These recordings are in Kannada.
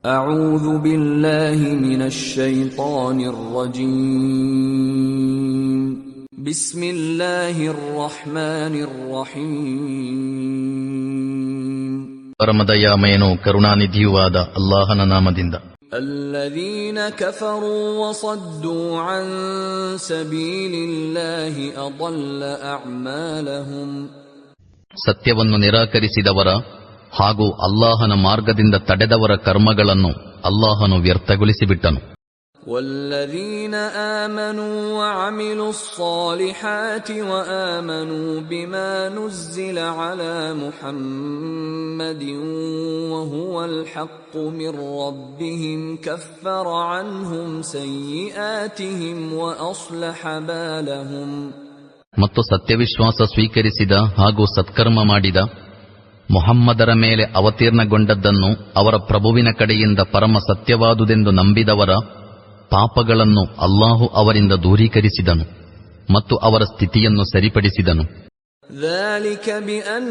أعوذ بالله من الشيطان الرجيم بسم الله الرحمن الرحيم ಪರಮದಯಾಮಯನೂ ಕರುಣಾನಿಧಿಯೂ ಆದ ಅಲ್ಲಾಹನ ನಾಮದಿಂದ. الذين كفروا وصدوا عن سبيل الله أضل أعمالهم ಸತ್ಯವನ್ನು ನಿರಾಕರಿಸಿದವರ ಹಾಗೂ ಅಲ್ಲಾಹನ ಮಾರ್ಗದಿಂದ ತಡೆದವರ ಕರ್ಮಗಳನ್ನು ಅಲ್ಲಾಹನು ವ್ಯರ್ಥಗೊಳಿಸಿಬಿಟ್ಟನು. والذين آمنوا وعملوا الصالحات وآمنوا بما نزل على محمد وهو الحق من ربهم كفر عنهم سيئاتهم وأصلح بالهم. ಮತ್ತು ಸತ್ಯವಿಶ್ವಾಸ ಸ್ವೀಕರಿಸಿದ ಹಾಗೂ ಸತ್ಕರ್ಮ ಮಾಡಿದ ಮುಹಮ್ಮದರ ಮೇಲೆ ಅವತೀರ್ಣಗೊಂಡದ್ದನ್ನು ಅವರ ಪ್ರಭುವಿನ ಕಡೆಯಿಂದ ಪರಮ ಸತ್ಯವಾದುದೆಂದು ನಂಬಿದವರ ಪಾಪಗಳನ್ನು ಅಲ್ಲಾಹು ಅವರಿಂದ ದೂರೀಕರಿಸಿದನು ಮತ್ತು ಅವರ ಸ್ಥಿತಿಯನ್ನು ಸರಿಪಡಿಸಿದನು. ذلك بأن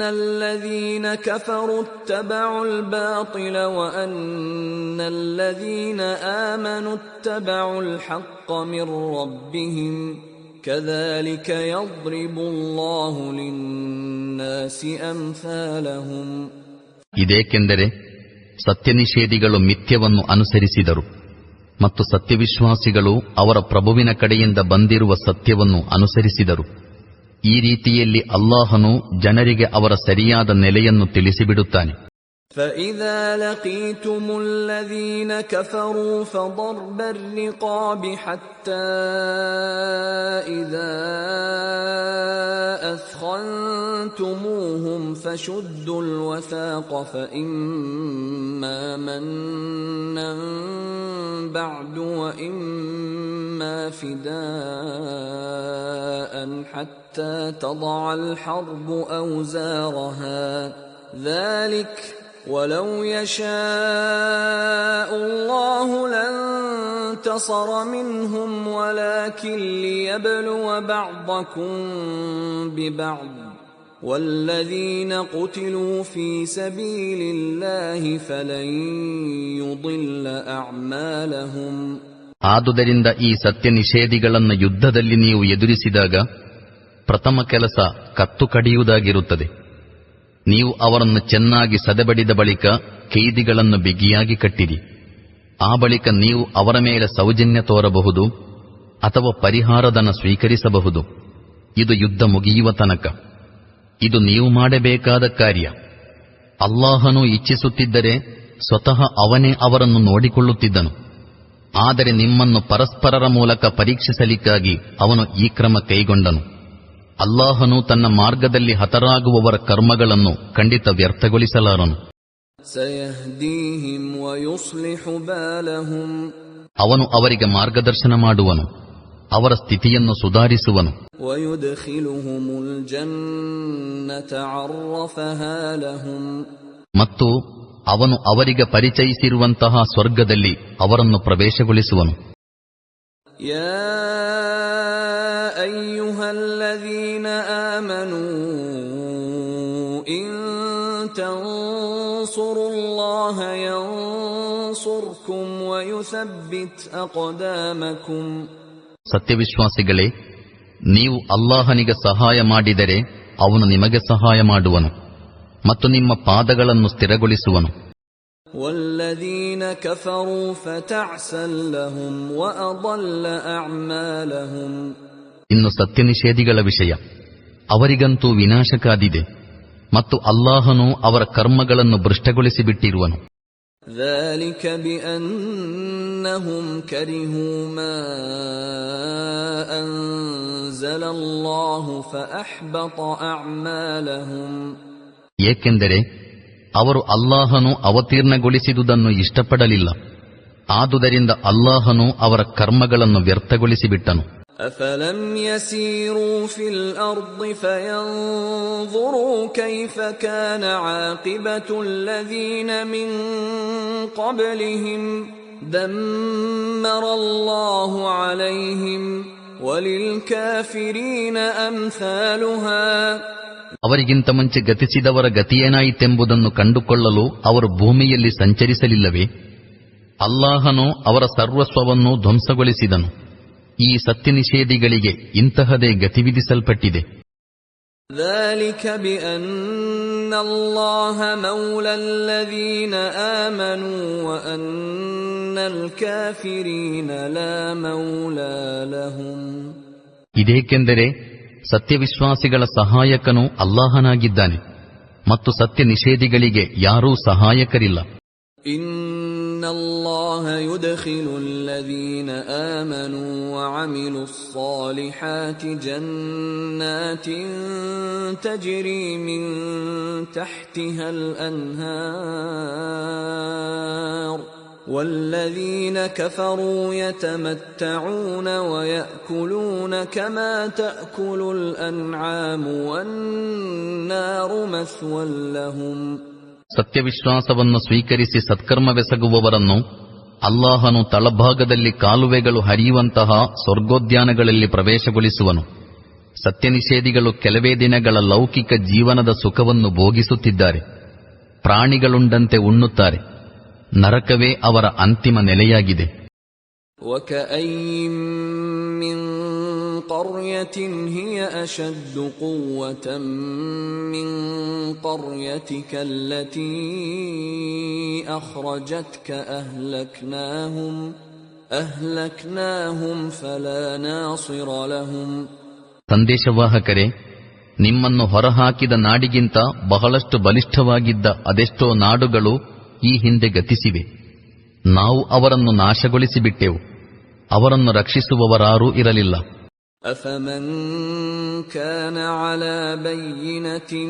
الذين كفروا اتبعوا الباطل وأن الذين آمنوا اتبعوا الحق من ربهم كذلك يضرب الله للناس أمثالهم. ಇದೇಕೆಂದರೆ ಸತ್ಯನಿಷೇಧಿಗಳು ಮಿಥ್ಯವನ್ನು ಅನುಸರಿಸಿದರು ಮತ್ತು ಸತ್ಯವಿಶ್ವಾಸಿಗಳು ಅವರ ಪ್ರಭುವಿನ ಕಡೆಯಿಂದ ಬಂದಿರುವ ಸತ್ಯವನ್ನು ಅನುಸರಿಸಿದರು. ಈ ರೀತಿಯಲ್ಲಿ ಅಲ್ಲಾಹನು ಜನರಿಗೆ ಅವರ ಸರಿಯಾದ ನೆಲೆಯನ್ನು ತಿಳಿಸಿಬಿಡುತ್ತಾನೆ. فَإِذَا لَقِيتُمُ الَّذِينَ كَفَرُوا فَضَرْبَ الرِّقَابِ حَتَّى إِذَا أَثْخَنْتُمُوهُمْ فَشُدُّوا الْوَثَاقَ فَإِمَّا مَنًّا بَعْدُ وَإِمَّا فِدَاءً حَتَّى تَضَعَ الْحَرْبُ أَوْزَارَهَا ذلك ولو يشاء الله لانتصر منهم ولكن ليبلو بعضكم ببعض والذين قتلوا في سبيل الله فلن يضل أعمالهم. ಆದುದರಿಂದ ಈ ಸತ್ಯ ನಿಷೇಧಿಗಳನ್ನು ಯುದ್ಧದಲ್ಲಿ ನೀವು ಎದುರಿಸಿದಾಗ ಪ್ರಥಮ ಕೆಲಸ ಕತ್ತು ಕಡಿಯುವುದಾಗಿರುತ್ತದೆ. ನೀವು ಅವರನ್ನು ಚೆನ್ನಾಗಿ ಸದೆಬಡಿದ ಬಳಿಕ ಕೈದಿಗಳನ್ನು ಬಿಗಿಯಾಗಿ ಕಟ್ಟಿರಿ. ಆ ಬಳಿಕ ನೀವು ಅವರ ಮೇಲೆ ಸೌಜನ್ಯ ತೋರಬಹುದು ಅಥವಾ ಪರಿಹಾರಧನ ಸ್ವೀಕರಿಸಬಹುದು. ಇದು ಯುದ್ಧ ಮುಗಿಯುವ ತನಕ. ಇದು ನೀವು ಮಾಡಬೇಕಾದ ಕಾರ್ಯ. ಅಲ್ಲಾಹನು ಇಚ್ಛಿಸುತ್ತಿದ್ದರೆ ಸ್ವತಃ ಅವನೇ ಅವರನ್ನು ನೋಡಿಕೊಳ್ಳುತ್ತಿದ್ದನು. ಆದರೆ ನಿಮ್ಮನ್ನು ಪರಸ್ಪರರ ಮೂಲಕ ಪರೀಕ್ಷಿಸಲಿಕ್ಕಾಗಿ ಅವನು ಈ ಕ್ರಮ ಕೈಗೊಂಡನು. ಅಲ್ಲಾಹನು ತನ್ನ ಮಾರ್ಗದಲ್ಲಿ ಹತರಾಗುವವರ ಕರ್ಮಗಳನ್ನು ಖಂಡಿತ ವ್ಯರ್ಥಗೊಳಿಸಲಾರನು. ಅವನು ಅವರಿಗೆ ಮಾರ್ಗದರ್ಶನ ಮಾಡುವನು, ಅವರ ಸ್ಥಿತಿಯನ್ನು ಸುಧಾರಿಸುವನು. ಮತ್ತು ಅವನು ಅವರಿಗೆ ಪರಿಚಯಿಸಿರುವಂತಹ ಸ್ವರ್ಗದಲ್ಲಿ ಅವರನ್ನು ಪ್ರವೇಶಗೊಳಿಸುವನು. أيها الذين آمنوا إن تنصروا الله ينصركم ويثبت أقدامكم. ಸತ್ಯವಿಶ್ವಾಸಿಗಳೇ, ನೀವು ಅಲ್ಲಾಹನಿಗೆ ಸಹಾಯ ಮಾಡಿದರೆ ಅವನು ನಿಮಗೆ ಸಹಾಯ ಮಾಡುವನು ಮತ್ತು ನಿಮ್ಮ ಪಾದಗಳನ್ನು ಸ್ಥಿರಗೊಳಿಸುವನು. والذين كفروا فتعسا لهم وأضل أعمالهم. ಇನ್ನು ಸತ್ಯನಿಷೇಧಿಗಳ ವಿಷಯ, ಅವರಿಗಂತೂ ವಿನಾಶಕಾದಿದೆ ಮತ್ತು ಅಲ್ಲಾಹನು ಅವರ ಕರ್ಮಗಳನ್ನು ಭ್ರಷ್ಟಗೊಳಿಸಿಬಿಟ್ಟಿರುವನು. ذلك بأنهم كرهوا ما أنزل الله فأحبط أعمالهم. ಏಕೆಂದರೆ ಅವರು ಅಲ್ಲಾಹನು ಅವತೀರ್ಣಗೊಳಿಸಿದುದನ್ನು ಇಷ್ಟಪಡಲಿಲ್ಲ. ಆದುದರಿಂದ ಅಲ್ಲಾಹನು ಅವರ ಕರ್ಮಗಳನ್ನು ವ್ಯರ್ಥಗೊಳಿಸಿಬಿಟ್ಟನು. أفلم يسيروا في الأرض فينظروا كيف كان عاقبة الذين من قبلهم دمر الله عليهم وللكافرين أمثالها ಅವರಿಗಿಂತ ಮುಂಚೆ ಗತಿಸಿದವರ ಗತಿಯೇನಾಯಿತೆಂಬುದನ್ನು ಕಂಡುಕೊಳ್ಳಲು ಅವರು ಭೂಮಿಯಲ್ಲಿ ಸಂಚರಿಸಲಿಲ್ಲವೇ? ಅಲ್ಲಾಹನು ಅವರ ಸರ್ವಸ್ವವನ್ನು ಧ್ವಂಸಗೊಳಿಸಿದನು. ಈ ಸತ್ಯನಿಷೇಧಿಗಳಿಗೆ ಇಂತಹದೇ ಗತಿ ವಿಧಿಸಲ್ಪಟ್ಟಿದೆ. ذلك بأن الله مولى الذين آمنوا وأن الكافرين لا مولى لهم. ಇದೇಕೆಂದರೆ ಸತ್ಯವಿಶ್ವಾಸಿಗಳ ಸಹಾಯಕನು ಅಲ್ಲಾಹನಾಗಿದ್ದಾನೆ ಮತ್ತು ಸತ್ಯ ನಿಷೇಧಿಗಳಿಗೆ ಯಾರೂ ಸಹಾಯಕರಿಲ್ಲ. إن الله يدخل الذين آمنوا وعملوا الصالحات جنات تجري من تحتها الأنهار والذين كفروا يتمتعون ويأكلون كما تأكل الأنعام والنار مثوى لهم. ಸತ್ಯವಿಶ್ವಾಸವನ್ನು ಸ್ವೀಕರಿಸಿ ಸತ್ಕರ್ಮವೆಸಗುವವರನ್ನು ಅಲ್ಲಾಹನು ತಳಭಾಗದಲ್ಲಿ ಕಾಲುವೆಗಳು ಹರಿಯುವಂತಹ ಸ್ವರ್ಗೋದ್ಯಾನಗಳಲ್ಲಿ ಪ್ರವೇಶಗೊಳಿಸುವನು. ಸತ್ಯನಿಷೇಧಿಗಳು ಕೆಲವೇ ದಿನಗಳ ಲೌಕಿಕ ಜೀವನದ ಸುಖವನ್ನು ಭೋಗಿಸುತ್ತಿದ್ದಾರೆ. ಪ್ರಾಣಿಗಳುಂಡಂತೆ ಉಣ್ಣುತ್ತಾರೆ. ನರಕವೇ ಅವರ ಅಂತಿಮ ನೆಲೆಯಾಗಿದೆ. وَكَأَيِّن مِّن قَرْيَةٍ هِيَ أَشَدُّ قُوَّةً مِّن قَرْيَتِكَ الَّتِي أَخْرَجَتْكَ أَهْلَكْنَاهُمْ فَلَا نَاصِرَ لَهُمْ. ಸಂದೇಶವಾಹಕರೇ, ನಿಮ್ಮನ್ನು ಹೊರಹಾಕಿದ ನಾಡಿಗಿಂತ ಬಹಳಷ್ಟು ಬಲಿಷ್ಠವಾಗಿದ್ದ ಅದೆಷ್ಟೋ ನಾಡುಗಳು ಈ ಹಿಂದೆ ಗತಿಸಿವೆ. ನಾವು ಅವರನ್ನು ನಾಶಗೊಳಿಸಿಬಿಟ್ಟೆವು. ಅವರನ್ನು ರಕ್ಷಿಸುವವರಾರೂ ಇರಲಿಲ್ಲ. أَفَمَنْ كَانَ عَلَى بَيِّنَةٍ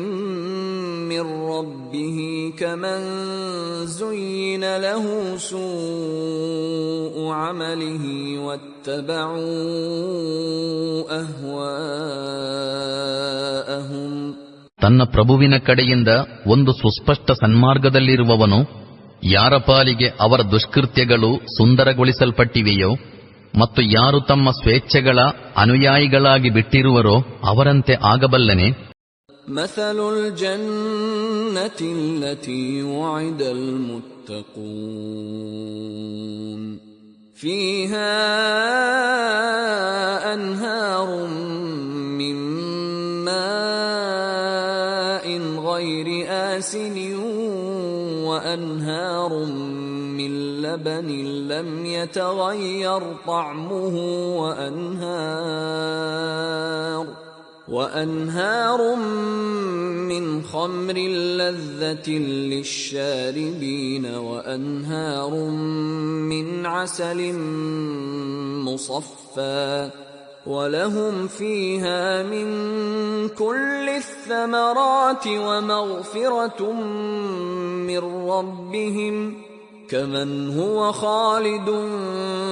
مِّن رَّبِّهِ كَمَنْ زُيِّنَ لَهُ سُوءُ عَمَلِهِ وَاتَّبَعُوا أَهْوَاءَهُمْ. ತನ್ನ ಪ್ರಭುವಿನ ಕಡೆಯಿಂದ ಒಂದು ಸುಸ್ಪಷ್ಟ ಸನ್ಮಾರ್ಗದಲ್ಲಿರುವವನು ಯಾರ ಪಾಲಿಗೆ ಅವರ ದುಷ್ಕೃತ್ಯಗಳು ಸುಂದರಗೊಳಿಸಲ್ಪಟ್ಟಿವೆಯೋ ಮತ್ತು ಯಾರು ತಮ್ಮ ಸ್ವೇಚ್ಛೆಗಳ ಅನುಯಾಯಿಗಳಾಗಿ ಬಿಟ್ಟಿರುವರೋ ಅವರಂತೆ ಆಗಬಲ್ಲನೆ. مثل الجنة التي وعد المتقون فيها أنهار من ماء غير آسن وأنهار من لبن لم يتغير طعمه وأنهار من خمر لذة للشاربين وأنهار من عسل مصفى ولهم فيها من كل الثمرات ومغفرة من ربهم كمن هو خالد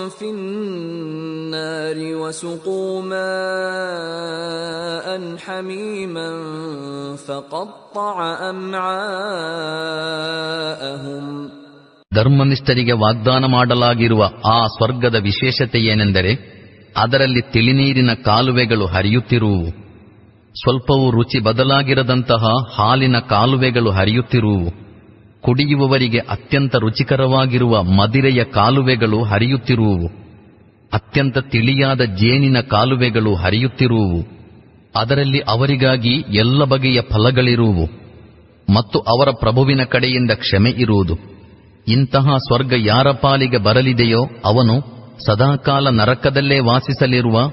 في النار وسقوا ماء حميما فقطع أمعاءهم. ಧರ್ಮನಿಷ್ಠರಿಗೆ ವಾಗ್ದಾನ ಮಾಡಲಾಗಿರುವ ಆ ಸ್ವರ್ಗದ ವಿಶೇಷತೆಯೇನೆಂದರೆ ಅದರಲ್ಲಿ ತಿಳಿನೀರಿನ ಕಾಲುವೆಗಳು ಹರಿಯುತ್ತಿರುವು. ಸ್ವಲ್ಪವೂ ರುಚಿ ಬದಲಾಗಿರದಂತಹ ಹಾಲಿನ ಕಾಲುವೆಗಳು ಹರಿಯುತ್ತಿರುವು. ಕುಡಿಯುವವರಿಗೆ ಅತ್ಯಂತ ರುಚಿಕರವಾಗಿರುವ ಮದಿರೆಯ ಕಾಲುವೆಗಳು ಹರಿಯುತ್ತಿರುವು. ಅತ್ಯಂತ ತಿಳಿಯಾದ ಜೇನಿನ ಕಾಲುವೆಗಳು ಹರಿಯುತ್ತಿರುವು. ಅದರಲ್ಲಿ ಅವರಿಗಾಗಿ ಎಲ್ಲ ಬಗೆಯ ಫಲಗಳಿರುವು ಮತ್ತು ಅವರ ಪ್ರಭುವಿನ ಕಡೆಯಿಂದ ಕ್ಷಮೆ ಇರುವುದು. ಇಂತಹ ಸ್ವರ್ಗ ಯಾರ ಪಾಲಿಗೆ ಬರಲಿದೆಯೋ ಅವನು ಸದಾಕಾಲ ನರಕದಲ್ಲೇ ವಾಸಿಸಲಿರುವ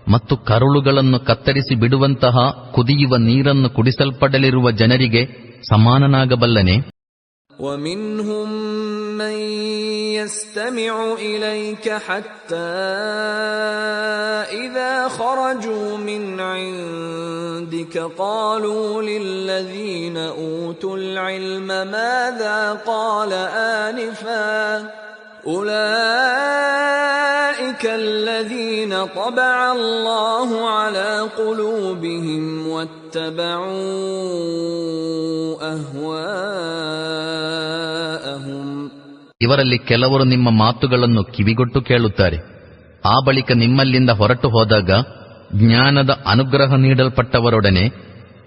ಮತ್ತು ಕರುಳುಗಳನ್ನು ಕತ್ತರಿಸಿ ಬಿಡುವಂತಹ ಕುದಿಯುವ ನೀರನ್ನು ಕುಡಿಸಲ್ಪಡಲಿರುವ ಜನರಿಗೆ ಸಮಾನನಾಗಬಲ್ಲನೆ. وَمِنْهُمْ مَنْ يَسْتَمِعُ إِلَيْكَ حَتَّى إِذَا خَرَجُوا مِنْ عِنْدِكَ قَالُوا لِلَّذِينَ أُوتُوا الْعِلْمَ مَاذَا قَالَ آنِفًا أُولَئِكَ الَّذِينَ طَبَعَ اللَّهُ عَلَى قُلُوبِهِمْ وَاتَّبَعُوا أَهْوَاءَهُمْ. ಇವರಲ್ಲಿ ಕೆಲವರು ನಿಮ್ಮ ಮಾತುಗಳನ್ನು ಕಿವಿಗೊಟ್ಟು ಕೇಳುತ್ತಾರೆ. ಆ ಬಳಿಕ ನಿಮ್ಮಲ್ಲಿಂದ ಹೊರಟು ಹೋದಾಗ ಜ್ಞಾನದ ಅನುಗ್ರಹ ನೀಡಲ್ಪಟ್ಟವರೊಡನೆ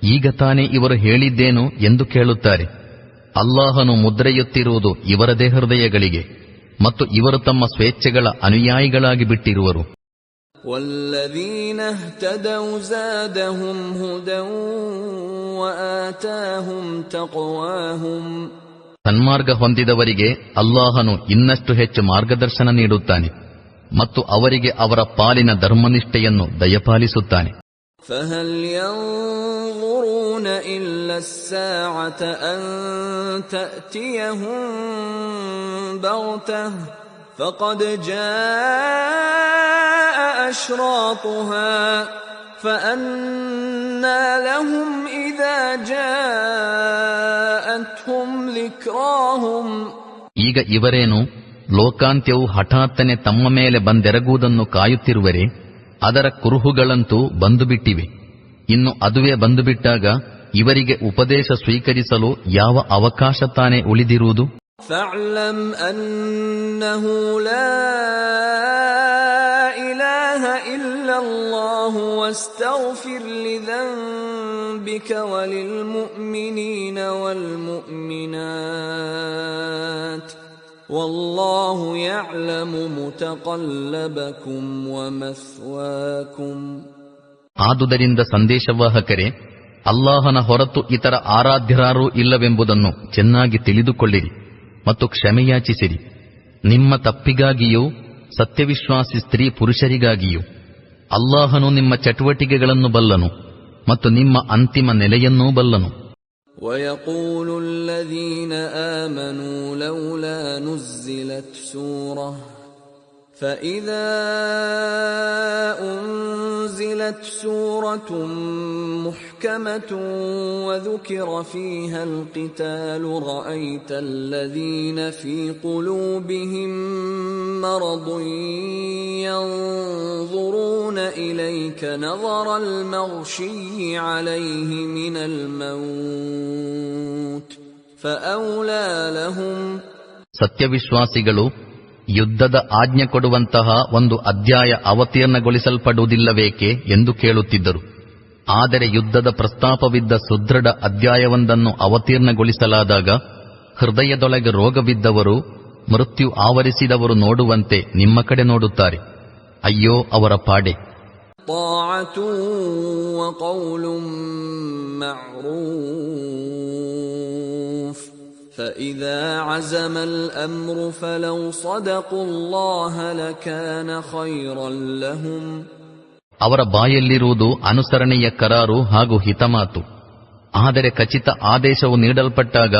ಈಗ ತಾನೇ ಇವರು ಹೇಳಿದ್ದೇನು ಎಂದು ಕೇಳುತ್ತಾರೆ. ಅಲ್ಲಾಹನು ಮುದ್ರೆಯೊತ್ತಿರುವುದು ಇವರದೇ ಹೃದಯಗಳಿಗೆ, ಮತ್ತು ಇವರು ತಮ್ಮ ಸ್ವೇಚ್ಛೆಗಳ ಅನುಯಾಯಿಗಳಾಗಿ ಬಿಟ್ಟಿರುವರು. والذين اهتدوا زادهم هدى وآتاهم تقواهم. ಸನ್ಮಾರ್ಗ ಹೊಂದಿದವರಿಗೆ ಅಲ್ಲಾಹನು ಇನ್ನಷ್ಟು ಹೆಚ್ಚು ಮಾರ್ಗದರ್ಶನ ನೀಡುತ್ತಾನೆ ಮತ್ತು ಅವರಿಗೆ ಅವರ ಪಾಲಿನ ಧರ್ಮನಿಷ್ಠೆಯನ್ನು ದಯಪಾಲಿಸುತ್ತಾನೆ. فهل ينظرون إلا الساعة أن تأتيهم بغتة فقد جاء أشراطها فأنى لهم إذا جاءتهم ذكراهم. ಈಗ ಇವರೇನು ಲೋಕಾಂತ್ಯವು ಹಠಾತ್ತನೆ ತಮ್ಮ ಮೇಲೆ ಬಂದೆರಗುವುದನ್ನು ಕಾಯುತ್ತಿರುವರೆ? ಅದರ ಕುರುಹುಗಳಂತೂ ಬಂದುಬಿಟ್ಟಿವೆ. ಇನ್ನು ಅದುವೇ ಬಂದುಬಿಟ್ಟಾಗ ಇವರಿಗೆ ಉಪದೇಶ ಸ್ವೀಕರಿಸಲು ಯಾವ ಅವಕಾಶ ತಾನೇ ಉಳಿದಿರುವುದು? فاعلم أنه لا إله إلا الله واستغفر لذنبك وللمؤمنين والمؤمنات والله يعلم متقلبكم ومثواكم. ಆದುದರಿಂದ ಸಂದೇಶವಾಹಕರೇ, ಅಲ್ಲಾಹನ ಹೊರತು ಇತರ ಆರಾಧ್ಯರಾರೂ ಇಲ್ಲವೆಂಬುದನ್ನು ಚೆನ್ನಾಗಿ ತಿಳಿದುಕೊಳ್ಳಿರಿ ಮತ್ತು ಕ್ಷಮೆಯಾಚಿಸಿರಿ. ನಿಮ್ಮ ತಪ್ಪಿಗಾಗಿಯೂ ಸತ್ಯವಿಶ್ವಾಸಿ ಸ್ತ್ರೀ ಪುರುಷರಿಗಾಗಿಯೂ ಅಲ್ಲಾಹನು ನಿಮ್ಮ ಚಟುವಟಿಕೆಗಳನ್ನು ಬಲ್ಲನು ಮತ್ತು ನಿಮ್ಮ ಅಂತಿಮ ನೆಲೆಯನ್ನೂ ಬಲ್ಲನು. وَيَقُولُ الَّذِينَ آمَنُوا لَوْلَا نُزِّلَتْ سُورَةٌ فَإِذَا أُنزِلَتْ سُورَةٌ مُحْكَمَةٌ وَذُكِرَ فِيهَا الْقِتَالُ رَأَيْتَ الَّذِينَ فِي قُلُوبِهِم مَّرَضٌ يَنظُرُونَ إِلَيْكَ نَظَرَ الْمَغْشِيِّ عَلَيْهِ مِنَ الْمَوْتِ فَأَوْلَى لَهُمْ. ಸತ್ಯವಿಶ್ವಾಸಿಗಳು ಯುದ್ಧದ ಆಜ್ಞೆ ಕೊಡುವಂತಹ ಒಂದು ಅಧ್ಯಾಯ ಅವತೀರ್ಣಗೊಳಿಸಲ್ಪಡುವುದಿಲ್ಲವೇಕೆ ಎಂದು ಕೇಳುತ್ತಿದ್ದರು. ಆದರೆ ಯುದ್ಧದ ಪ್ರಸ್ತಾಪವಿದ್ದ ಸುದೃಢ ಅಧ್ಯಾಯವೊಂದನ್ನು ಅವತೀರ್ಣಗೊಳಿಸಲಾದಾಗ ಹೃದಯದೊಳಗೆ ರೋಗವಿದ್ದವರು, ಮೃತ್ಯು ಆವರಿಸಿದವರು ನೋಡುವಂತೆ ನಿಮ್ಮ ಕಡೆ ನೋಡುತ್ತಾರೆ. ಅಯ್ಯೋ ಅವರ ಪಾಡೆ! طاعة وقول معروف فإذا عزم الأمر فلو صدقوا الله لكان خيرا لهم. ಅವರ ಬಾಯಲ್ಲಿರುವುದು ಅನುಸರಣೆಯ ಕರಾರು ಹಾಗೂ ಹಿತಮಾತು. ಆದರೆ ಖಚಿತ ಆದೇಶವು ನೀಡಲ್ಪಟ್ಟಾಗ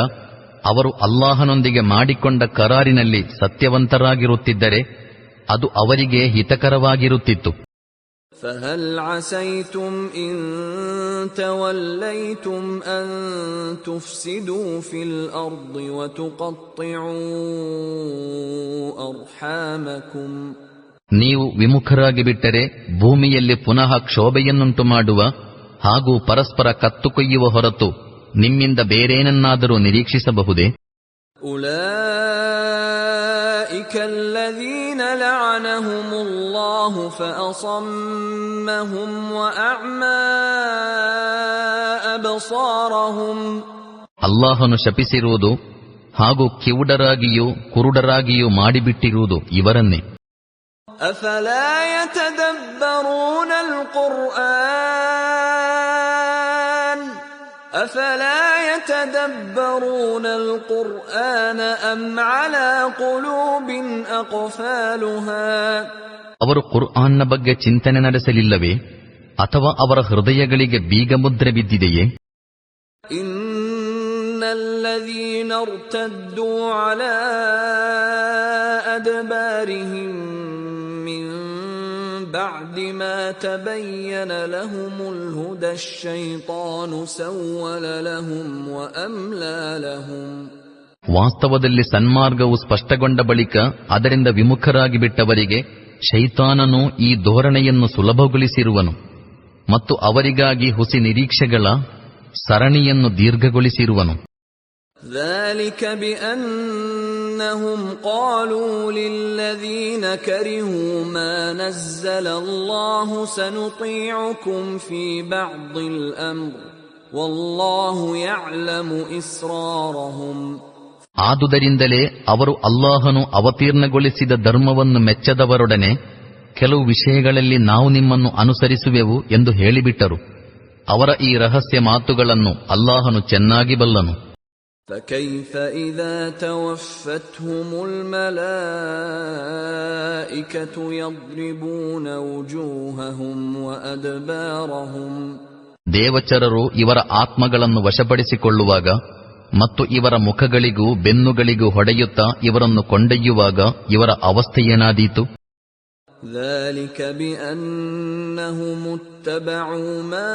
ಅವರು ಅಲ್ಲಾಹನೊಂದಿಗೆ ಮಾಡಿಕೊಂಡ ಕರಾರಿನಲ್ಲಿ ಸತ್ಯವಂತರಾಗಿರುತ್ತಿದ್ದರೆ ಅದು ಅವರಿಗೆ ಹಿತಕರವಾಗಿರುತ್ತಿತ್ತು. فهل عسيتم إن توليتم أن تفسدوا في الأرض وتقطعوا أرحامكم. ನೀವು ವಿಮುಖರಾಗಿ ಬಿಟ್ಟರೆ ಭೂಮಿಯಲ್ಲಿ ಪುನಃ ಕ್ಷೋಭೆಯನ್ನುಂಟು ಮಾಡುವ ಹಾಗೂ ಪರಸ್ಪರ ಕತ್ತುಕೊಯ್ಯುವ ಹೊರತು ನಿಮ್ಮಿಂದ ಬೇರೇನನ್ನಾದರೂ ನಿರೀಕ್ಷಿಸಬಹುದೇ? أولئك الذين لعنهم الله فأصمهم وأعمى أبصارهم. ಅಲ್ಲಾಹನು ಶಪಿಸಿರುವುದು ಹಾಗೂ ಕಿವುಡರಾಗಿಯೂ ಕುರುಡರಾಗಿಯೂ ಮಾಡಿಬಿಟ್ಟಿರುವುದು ಇವರನ್ನೇ. أفلا يتدبرون القرآن أم على قلوب أقفالها. ಅವರು ಕುರ್ಆನ್ನ ಬಗ್ಗೆ ಚಿಂತನೆ ನಡೆಸಲಿಲ್ಲವೇ ಅಥವಾ ಅವರ ಹೃದಯಗಳಿಗೆ ಬೀಗಮುದ್ರೆ ಬಿದ್ದಿದೆಯೇ? إن الذين ارتدوا على أدبارهم من بعد ما تبين لهم الهدى الشيطان سول لهم وأملى لهم. ವಾಸ್ತವದಲ್ಲಿ ಸನ್ಮಾರ್ಗವು ಸ್ಪಷ್ಟಗೊಂಡ ಬಳಿಕ ಅದರಿಂದ ವಿಮುಖರಾಗಿ ಬಿಟ್ಟವರಿಗೆ ಶೈತಾನನು ಈ ಧೋರಣೆಯನ್ನು ಸುಲಭಗೊಳಿಸಿರುವನು ಮತ್ತು ಅವರಿಗಾಗಿ ಹುಸಿ ನಿರೀಕ್ಷೆಗಳ ಸರಣಿಯನ್ನು ದೀರ್ಘಗೊಳಿಸಿರುವನು. ذلك بأنهم قالوا للذين كرهوا ما نزل الله سنطيعكم في بعض الأمر والله يعلم إسرارهم. ಆದುದರಿಂದಲೇ ಅವರು ಅಲ್ಲಾಹನು ಅವತೀರ್ಣಗೊಳಿಸಿದ ಧರ್ಮವನ್ನು ಮೆಚ್ಚದವರೊಡನೆ ಕೆಲವು ವಿಷಯಗಳಲ್ಲಿ ನಾವು ನಿಮ್ಮನ್ನು ಅನುಸರಿಸುವೆವು ಎಂದು ಹೇಳಿಬಿಟ್ಟರು. ಅವರ ಈ ರಹಸ್ಯ ಮಾತುಗಳನ್ನು ಅಲ್ಲಾಹನು ಚೆನ್ನಾಗಿ ಬಲ್ಲನು. فكيف إذا توفتهم الملائكة يضربون وجوههم وأدبارهم. ದೇವಚರರು ಇವರ ಆತ್ಮಗಳನ್ನು ವಶಪಡಿಸಿಕೊಳ್ಳುವಾಗ ಮತ್ತು ಇವರ ಮುಖಗಳಿಗೂ ಬೆನ್ನುಗಳಿಗೂ ಹೊಡೆಯುತ್ತಾ ಇವರನ್ನು ಕೊಂಡೊಯ್ಯುವಾಗ ಇವರ ಅವಸ್ಥೆಯೇನಾದೀತು? ذلك بأنهم اتبعوا ما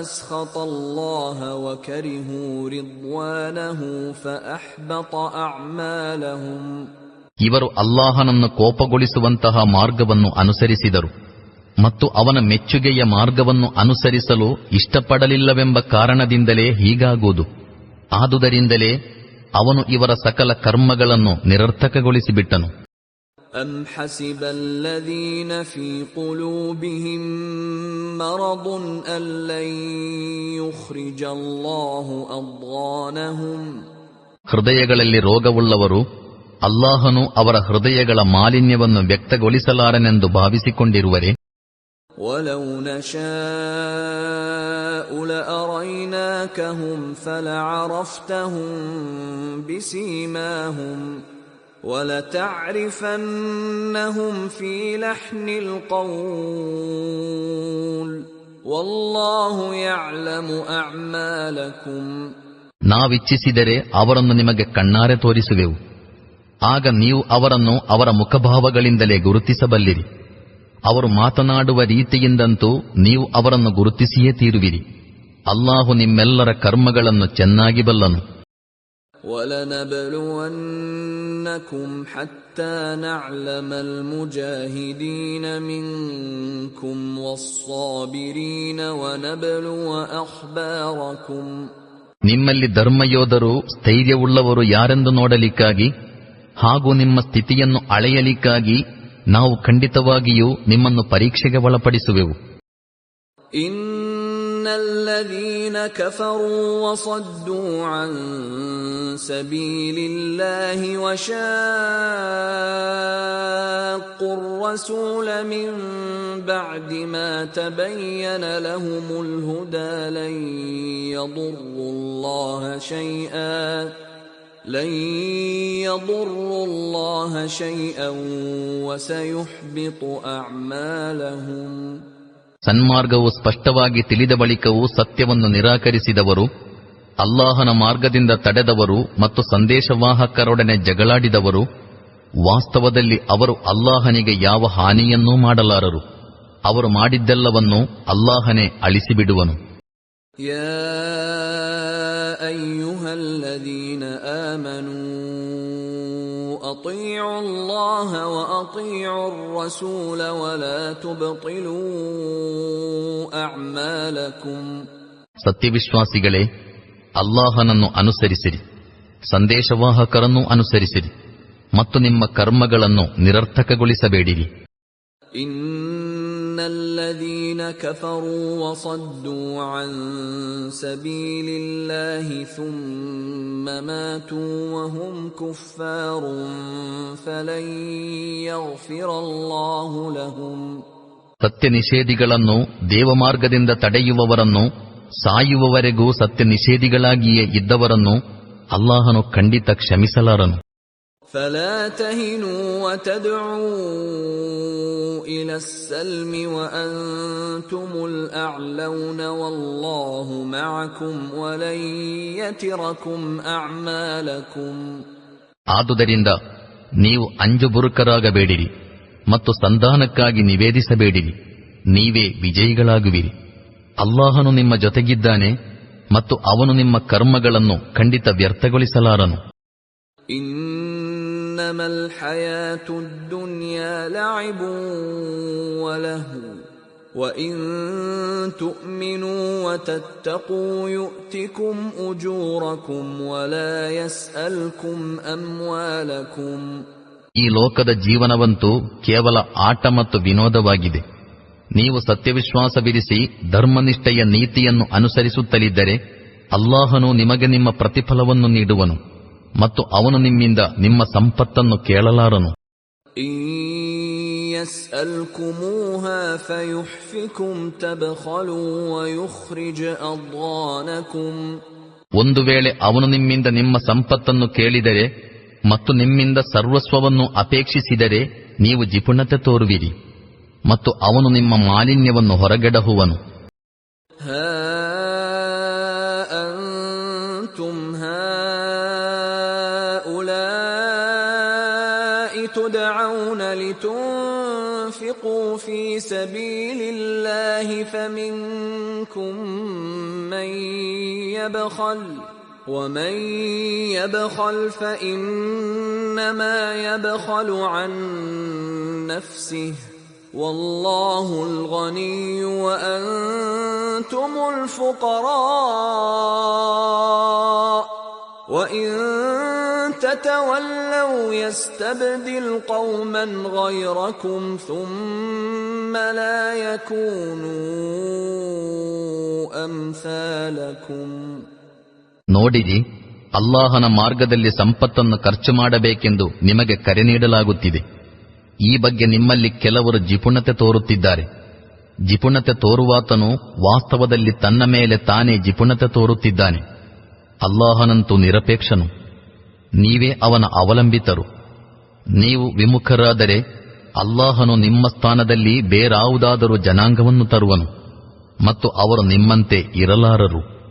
أسخط الله وكرهوا رضوانه فأحبط أعمالهم. ಇವರು ಅಲ್ಲಾಹನನ್ನು ಕೋಪಗೊಳಿಸುವಂತಹ ಮಾರ್ಗವನ್ನು ಅನುಸರಿಸಿದರು ಮತ್ತು ಅವನ ಮೆಚ್ಚುಗೆಯ ಮಾರ್ಗವನ್ನು ಅನುಸರಿಸಲು ಇಷ್ಟಪಡಲಿಲ್ಲವೆಂಬ ಕಾರಣದಿಂದಲೇ ಹೀಗಾಗುವುದು. ಆದುದರಿಂದಲೇ ಅವನು ಇವರ ಸಕಲ ಕರ್ಮಗಳನ್ನು ನಿರರ್ಥಕಗೊಳಿಸಿಬಿಟ್ಟನು. أم حسب الذين في قلوبهم مرض أن لن يخرج الله أضغانهم. ಹೃದಯಗಳಲ್ಲಿ ರೋಗವುಳ್ಳವರು ಅಲ್ಲಾಹನು ಅವರ ಹೃದಯಗಳ ಮಾಲಿನ್ಯವನ್ನು ವ್ಯಕ್ತಗೊಳಿಸಲಾರನೆಂದು ಭಾವಿಸಿಕೊಂಡಿರುವರೆ? ولو نشاء لأريناكهم فلعرفتهم بسيماهم وَلَتَعْرِفَنَّهُمْ فِي لَحْنِ الْقَوْلِ وَاللَّهُ يَعْلَمُ أَعْمَالَكُمْ. ನಾವಿಚ್ಛಿಸಿದರೆ ಅವರನ್ನು ನಿಮಗೆ ಕಣ್ಣಾರೆ ತೋರಿಸುವೆವು. ಆಗ ನೀವು ಅವರನ್ನು ಅವರ ಮುಖಭಾವಗಳಿಂದಲೇ ಗುರುತಿಸಬಲ್ಲಿರಿ. ಅವರು ಮಾತನಾಡುವ ರೀತಿಯಿಂದಂತೂ ನೀವು ಅವರನ್ನು ಗುರುತಿಸಿಯೇ ತೀರುವಿರಿ. ಅಲ್ಲಾಹು ನಿಮ್ಮೆಲ್ಲರ ಕರ್ಮಗಳನ್ನು ಚೆನ್ನಾಗಿ ಬಲ್ಲನು. وَلَنَبْلُوَنَّكُمْ حَتَّى نَعْلَمَ الْمُجَاهِدِينَ مِنكُمْ وَالصَّابِرِينَ وَنَبْلُوَ أَخْبَارَكُمْ. ನಿಮ್ಮಲ್ಲಿ ಧರ್ಮಯೋಧರು ಸ್ಥೈರ್ಯವುಳ್ಳವರು ಯಾರೆಂದು ನೋಡಲಿಕ್ಕಾಗಿ ಹಾಗೂ ನಿಮ್ಮ ಸ್ಥಿತಿಯನ್ನು ಅಳೆಯಲಿಕ್ಕಾಗಿ ನಾವು ಖಂಡಿತವಾಗಿಯೂ ನಿಮ್ಮನ್ನು ಪರೀಕ್ಷೆಗೆ ಒಳಪಡಿಸುವೆವು. إِنَّ الَّذِينَ كَفَرُوا وَصَدُّوا عَن سَبِيلِ اللَّهِ وَشَاقُّوا الرَّسُولَ مِن بَعْدِ مَا تَبَيَّنَ لَهُمُ الْهُدَى لَن يَضُرُّوا اللَّهَ شَيْئًا وَسَيُحْبِطُ أَعْمَالَهُمْ. ಸನ್ಮಾರ್ಗವು ಸ್ಪಷ್ಟವಾಗಿ ತಿಳಿದ ಬಳಿಕವೂ ಸತ್ಯವನ್ನು ನಿರಾಕರಿಸಿದವರು, ಅಲ್ಲಾಹನ ಮಾರ್ಗದಿಂದ ತಡೆದವರು ಮತ್ತು ಸಂದೇಶವಾಹಕರೊಡನೆ ಜಗಳಾಡಿದವರು, ವಾಸ್ತವದಲ್ಲಿ ಅವರು ಅಲ್ಲಾಹನಿಗೆ ಯಾವ ಹಾನಿಯನ್ನೂ ಮಾಡಲಾರರು. ಅವರು ಮಾಡಿದ್ದೆಲ್ಲವನ್ನೂ ಅಲ್ಲಾಹನೇ ಅಳಿಸಿಬಿಡುವನು. ಯಾ ಅಯ್ಯುಹಲ್ಲದೀನ ಆಮನೂ ಅತೀഉ ಅಲ್ಲಾಹ ವ ಅತೀഉ ಅರ್-ರಸೂಲ ವಲಾ ತುಬ್ತಿಲೂ ಅಅಮಾಲಕುಂ. ಸತ್ಯವಿಶ್ವಾಸಿಗಳೇ, ಅಲ್ಲಾಹನನ್ನು ಅನುಸರಿಸಿರಿ, ಸಂದೇಶವಾಹಕರನ್ನು ಅನುಸರಿಸಿರಿ ಮತ್ತು ನಿಮ್ಮ ಕರ್ಮಗಳನ್ನು ನಿರರ್ಥಕಗೊಳಿಸಬೇಡಿರಿ. ಇನ್ನಲ್ಲದೀನ ಕಫರೂ ವಸದ್ದೂ ಅನ್ ಸಬೀಲಿಲ್ಲಾಹಿ ಥುಮ್ಮ ಮಾತೂ ವಹುಂ ಕುಫ್ಫಾರುನ್ ಫಲನ್ ಯಗ್ಫಿರಲ್ಲಾಹು ಲಹುಂ. ಸತ್ಯ ನಿಷೇಧಿಗಳನ್ನು, ದೇವಮಾರ್ಗದಿಂದ ತಡೆಯುವವರನ್ನು, ಸಾಯುವವರೆಗೂ ಸತ್ಯ ನಿಷೇಧಿಗಳಾಗಿಯೇ ಇದ್ದವರನ್ನು ಅಲ್ಲಾಹನು ಖಂಡಿತ ಕ್ಷಮಿಸಲಾರನು. فلا تهنوا وتدعوا إلى السلم وأنتم الأعلون والله معكم ولن يتركم أعمالكم. ಆದುದರಿಂದ ನೀವು ಅಂಜುಬುರುಕರಾಗಬೇಡಿರಿ ಮತ್ತು ಸಂಧಾನಕ್ಕಾಗಿ ನಿವೇದಿಸಬೇಡಿರಿ, ನೀವೇ ವಿಜಯಿಗಳಾಗುವಿರಿ. ಅಲ್ಲಾಹನು ನಿಮ್ಮ ಜೊತೆಗಿದ್ದಾನೆ ಮತ್ತು ಅವನು ನಿಮ್ಮ ಕರ್ಮಗಳನ್ನು ಖಂಡಿತ ವ್ಯರ್ಥಗೊಳಿಸಲಾರನು. إنما الحياة الدنيا لعب ولهو وإن تؤمنوا وتتقوا يؤتكم أجوركم ولا يسألكم أموالكم. ಈ ಲೋಕದ ಜೀವನವಂತೂ ಕೇವಲ ಆಟ ಮತ್ತು ವಿನೋದವಾಗಿದೆ. ನೀವು ಸತ್ಯವಿಶ್ವಾಸವಿರಿಸಿ ಧರ್ಮನಿಷ್ಠೆಯ ನೀತಿಯನ್ನು ಅನುಸರಿಸುತ್ತಲಿದ್ದರೆ ಅಲ್ಲಾಹನು ನಿಮಗೆ ನಿಮ್ಮ ಪ್ರತಿಫಲವನ್ನು ನೀಡುವನು ಮತ್ತು ಅವನು ನಿಮ್ಮಿಂದ ನಿಮ್ಮ ಸಂಪತ್ತನ್ನು ಕೇಳಲಾರನು. ಯಸ್ಅಲ್ಕುಮೂಹಾ ಫಯುಹ್ಫಿಕುಂ ತಬ್ಖಲು ವಯುಖ್ರಿಜ್ ಅದ್ವಾನಕುಂ. ಒಂದು ವೇಳೆ ಅವನು ನಿಮ್ಮಿಂದ ನಿಮ್ಮ ಸಂಪತ್ತನ್ನು ಕೇಳಿದರೆ ಮತ್ತು ನಿಮ್ಮಿಂದ ಸರ್ವಸ್ವವನ್ನು ಅಪೇಕ್ಷಿಸಿದರೆ ನೀವು ಜಿಪುಣತೆ ತೋರುವಿರಿ ಮತ್ತು ಅವನು ನಿಮ್ಮ ಮಾಲಿನ್ಯವನ್ನು ಹೊರಗೆಡಹುವನು. تدعون لتنفقوا في سبيل الله فمنكم من يبخل ومن يبخل فإنما يبخل عن نفسه والله الغني وأنتم الفقراء وَإِن تَتَوَلَّوْا يَسْتَبْدِلْ قَوْمًا غَيْرَكُمْ ثُمَّ لَا يَكُونُوا أَمْثَالَكُمْ. ನೋಡಿರಿ, ಅಲ್ಲಾಹನ ಮಾರ್ಗದಲ್ಲಿ ಸಂಪತ್ತನ್ನು ಖರ್ಚು ಮಾಡಬೇಕೆಂದು ನಿಮಗೆ ಕರೆ ನೀಡಲಾಗುತ್ತಿದೆ. ಈ ಬಗ್ಗೆ ನಿಮ್ಮಲ್ಲಿ ಕೆಲವರು ಜಿಪುಣತೆ ತೋರುತ್ತಿದ್ದಾರೆ. ಜಿಪುಣತೆ ತೋರುವಾತನು ವಾಸ್ತವದಲ್ಲಿ ತನ್ನ ಮೇಲೆ ತಾನೇ ಜಿಪುಣತೆ ತೋರುತ್ತಿದ್ದಾನೆ. ಅಲ್ಲಾಹನಂತೂ ನಿರಪೇಕ್ಷನು, ನೀವೇ ಅವನ ಅವಲಂಬಿತರು. ನೀವು ವಿಮುಖರಾದರೆ ಅಲ್ಲಾಹನು ನಿಮ್ಮ ಸ್ಥಾನದಲ್ಲಿ ಬೇರಾವುದಾದರೂ ಜನಾಂಗವನ್ನು ತರುವನು ಮತ್ತು ಅವರು ನಿಮ್ಮಂತೆ ಇರಲಾರರು.